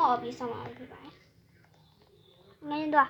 အော်ပြီးဆောင်ပါဖြစ်ပါတယ်ငင်းတော့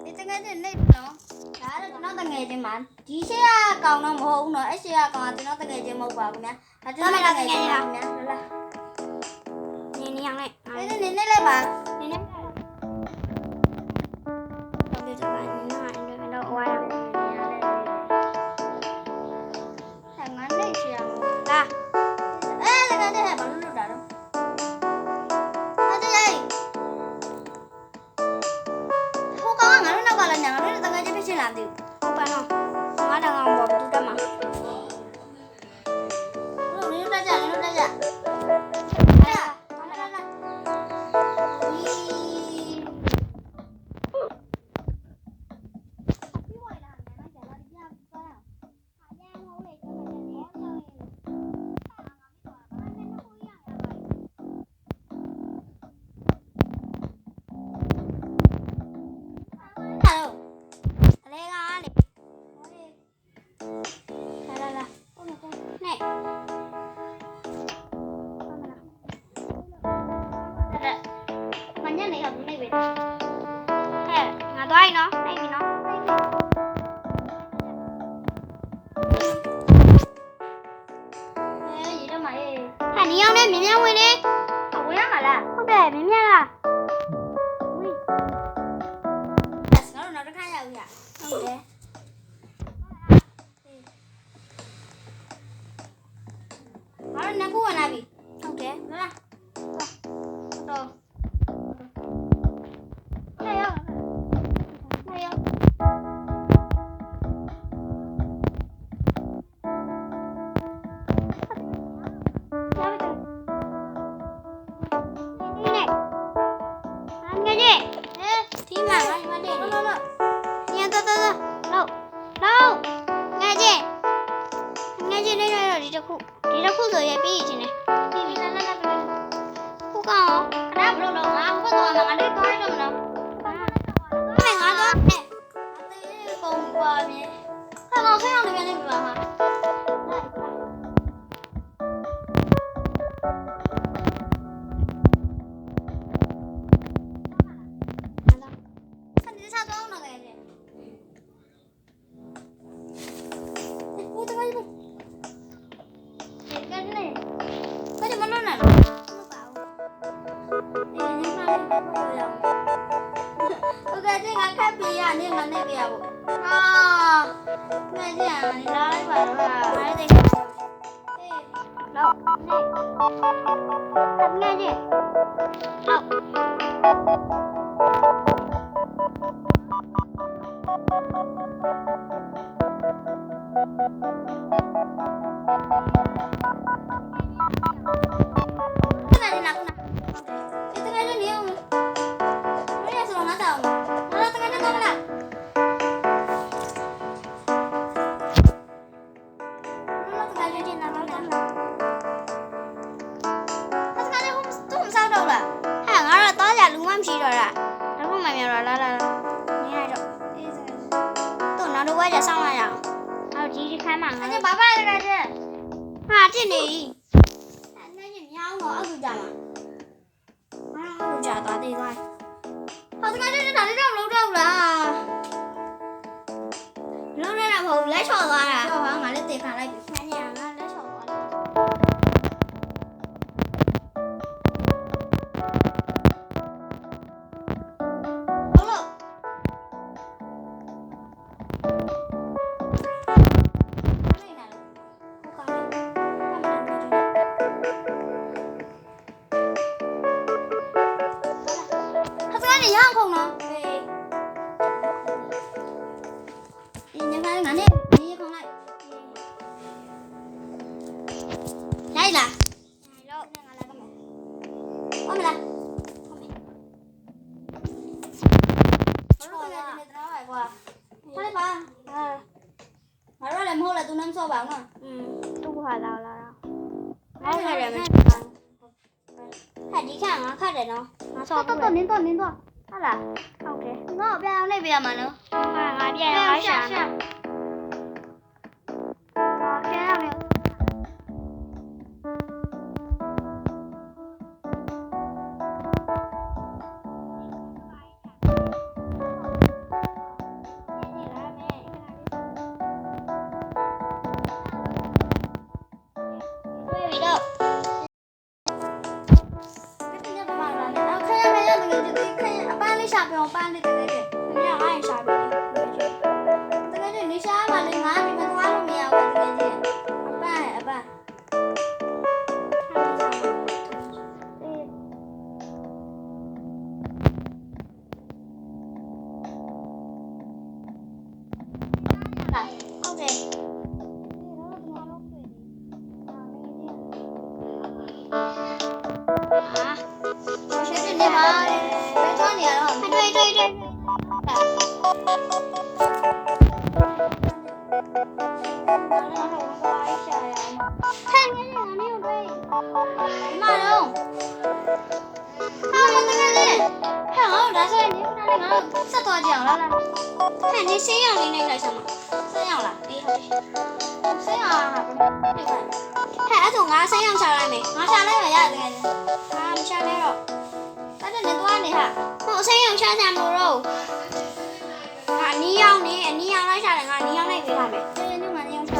ဒီတကယ်ချင်းနေနော်ဒါတော့ကျွန်တော်တကယ်ချင်းမှာဒီရှေ့ကကောင်တော့မဟုတ်ဘူးနော်အဲ့ရှေ့ကကောင်ကကျွန်တော်တကယ်ချင်းမဟုတ်ပါဘူးခင်ဗျာဒါကျွန်တော်တကယ်ချင်းပါခင်ဗျာလာလာနေအောင်လိုက်နေလိုက်ပါနေလိုက်တော့ဒီတော့နေနေတော့ဝါရနေရတယ်ဆက်ငန်းနေရှေ့အောင်လာတကယ်ချင်းဘာလို့လုပ်တာတော့လာတယ်ဟုတ်ပါတော့ငါတောင်အောင်ပေါ်တူတက်မှာလို့နေတက်ကြနေတက်ကြလာသွားနော်နေပြီနော်ရေတော့မရေးဟာနေအောင်နဲ့မြင်းမြန်းဝင်နေဝင်ရမှာလားဟုတ်တယ်မြင်းမြန်းလားဝီးအဲ့စကတော့နောက်တစ်ခါရဦးရဟုတ်တယ်ဘာလို့နှစ်ခုဝင်လာပြီဟုတ်တယ်လာတော့ဒီတစ်ခုဆိုရပြီးချင်းနေပြီးပြီလာခုကောင်ခဏဘလို့တော့ငါဟိုဘက်သွားမှာငါလေးသွားရတော့မလားအဲ့ငါတော့အသေးပုံပါပြီခဏတော့ဆင်းအောင်လည်းပြန်နေပြီပါဟာနေမနေပြရဘူးအာမင်းကြီးကလာလိုက်ပါတော့အားသိတယ်ဟေးတော့နေငယ်ကြီးမရှိတော့တာတော့မှမပြောတော့လာနေလိုက်တော့တော့နောက်တော့ဝဲကြဆောင်းလိုက်ရအောင်နောက်ကြီးခမ်းမှာငါဘာပါလဲကြတဲ့ဟာဖြစ်နေအဲ့နဲ့ညောင်းတော့အခုကြမှာငါတော့ကြာသွားသေးသွားဟောတကယ်လည်းဒါလေးတော့မလုပ်တော့ဘူးလားလုံးနဲ့တော့မဟုတ်လက်ချော်သွားတာဟောငါလည်းတေခံလိုက်ပြီခမ်းညာငါလက်ချော်သွားတယ်你让空呢？对。你看俺那，你空来。来啦。来了。我们来。快点吧。mà rồi làm hô là tôi nâng xô bảo nè. Tôi hỏi là nó hay là mình hay đi khang nó khác để nó xô tôi nín tôi đó là ok nó bây giờ này bây giờ mà nữa mà ngay bây giờ nói sao ရှာပြောင်းပန်းလေးတကယ်ကြီးမင်းကငါ့ရှာပြီးတကယ်ကြီးနေရှာမှလည်းငါဒီမှာသွားလို့မရဘူးတကယ်ကြီးအပန်းဟာလာဟုတ်တယ်我学这地方没装你了，对。看你这没有对，马龙，我这个人，看我这是你那里10多斤了啦，看你谁养的那个什么，谁养了？谁养啊？对吧？看俺从俺身上下来没？俺下来没呀？这个人，俺没下来了。但是你多厉害，我身上下3箩肉。啊，你养来下来啊？你养来给他没？这人就俺养下来。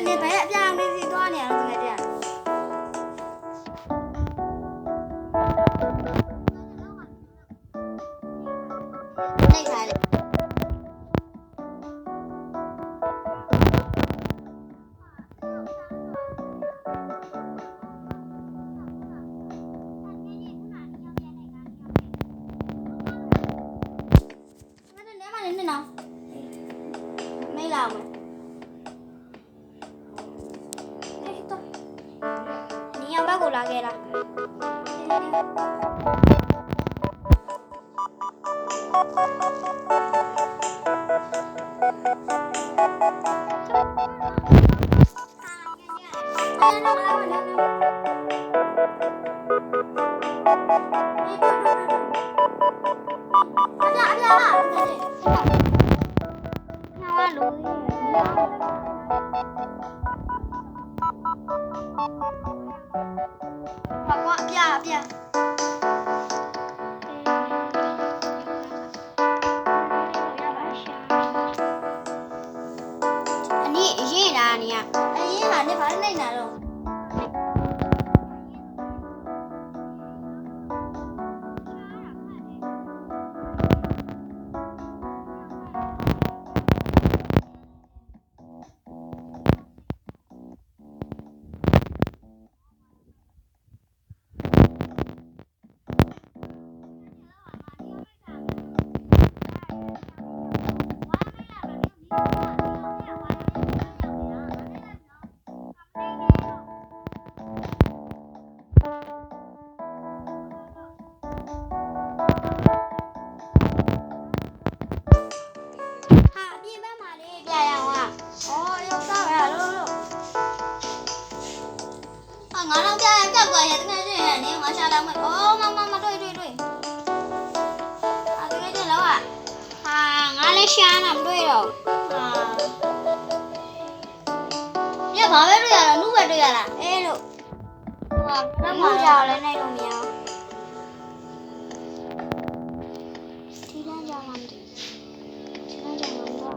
你别别让你多少年了，这个这样。那个嘞。没了吗？把我拿给了。ရှာနာမတွေ့တော့ညဘာပဲတွေ့ရလားနုပဲတွေ့ရလားအေးလို့ဟာမကြောက်လည်းနိုင်လို့မရဘူးဒီလမ်းကြောင်မှမသိဒီလမ်းကြောင်မှမတော့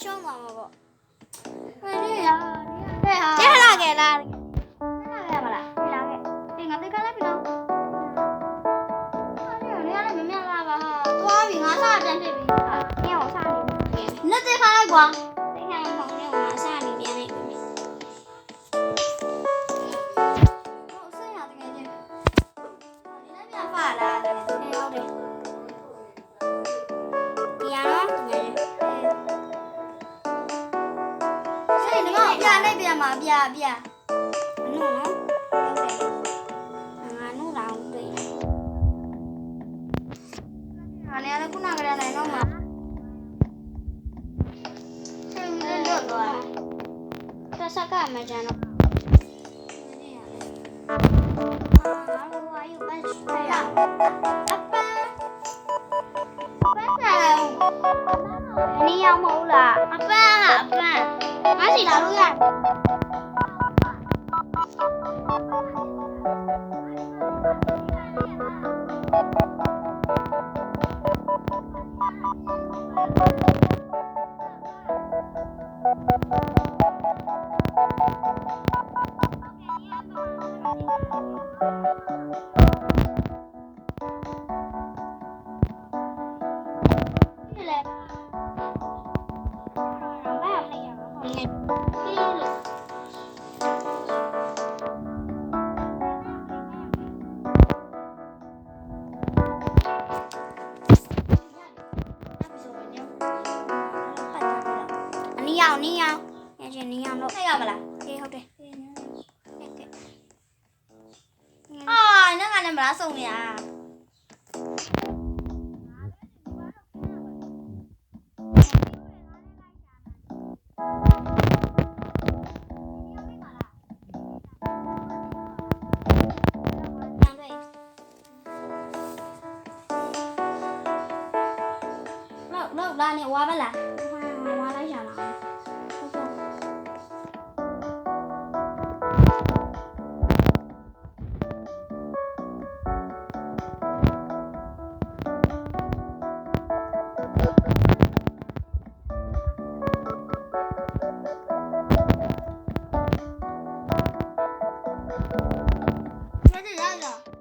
ရှုံးသွားမှာပေါ့ ဟဲ့နေရတဲ့ဟာ ကျလာခဲ့လား ရမလားပြလာခဲ့တင်ငါသိကလည်းပြတော့နေရလည်းမမြလာပါဟာသွားပြီငါစားတန်းဖြစ်ပြီဟာ ညောင်စားနေတယ် လက်သေးခါလိုက်ကွာ တိတ်ခံမပေါင်းနဲ့ငါစားနေပြန်နေပြီ ဟုတ်ဆင်းရတကယ်ချင်းဒီလည်းပြဖလာတယ် ဟုတ်တယ်ဒီရတော့ငယ် ဆင်းဒီမှာပြလိုက်ပြမှာပြ နုနော်ဟုတ်တယ်ငါနုလောင်တွေ့ ဟာနေရလည်းခုနကလည်းနိုင်တော့မှာဆင်းနေတော့သွား ဆက်ဆက်ကမကြမ်းတော့ငါတို့ဝါယူပတ်ဆွဲရ အပန်းတယ် နီးအောင်မဟုတ်လား အပန်းဟာအပန်း ငါစီလာလို့ရတယ် ဒီလေ ဘာမှမရဘူးဟုတ်နေပြီလို့နီးအောင်ရချင်းနီးအောင်တော့ ဆက်ရမလား အေးဟုတ်တယ် အာနင်ကလည်းမလားစုံနေရ လောက်လာနေဝါပါလား ဝါလိုက်ရလား 这是啥子？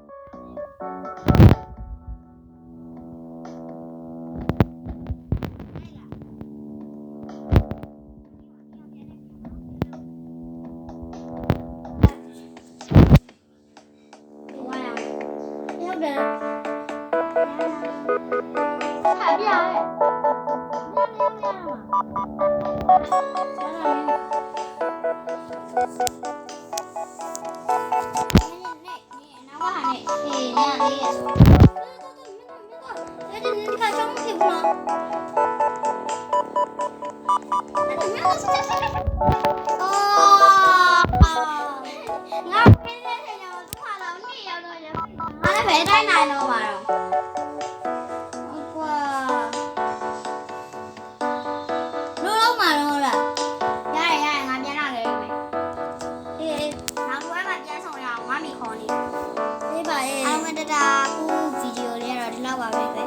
ဝါရအောင် ဟုတ်တယ်ဟာပြရဲညနေညမှာ နောက်ကဟာနဲ့ အေးညလေးရဆိုအဲ့ဒီဒီကချောင်းဖြစ်ဘူးလားအဲ့ဒါမျိုးစစစအော်ငါဖင်းတဲ့ထဲမှာသူ့ဟာလာနေရောက်တော့ရငါလည်းဘယ်တိုင်းနိုင်တော့မှာတော့ဟုတ်ကွာလုံးမှာတော့လား ရတယ်ငါပြန်လာခဲ့ပြီအေးနောက်ဘက်မှာပြန်ဆောင်ရအောင်မမီခေါ်နေ အေးပါအေး အားမတတာခုဗီဒီယိုလေးကတော့ဒီလောက်ပါပဲ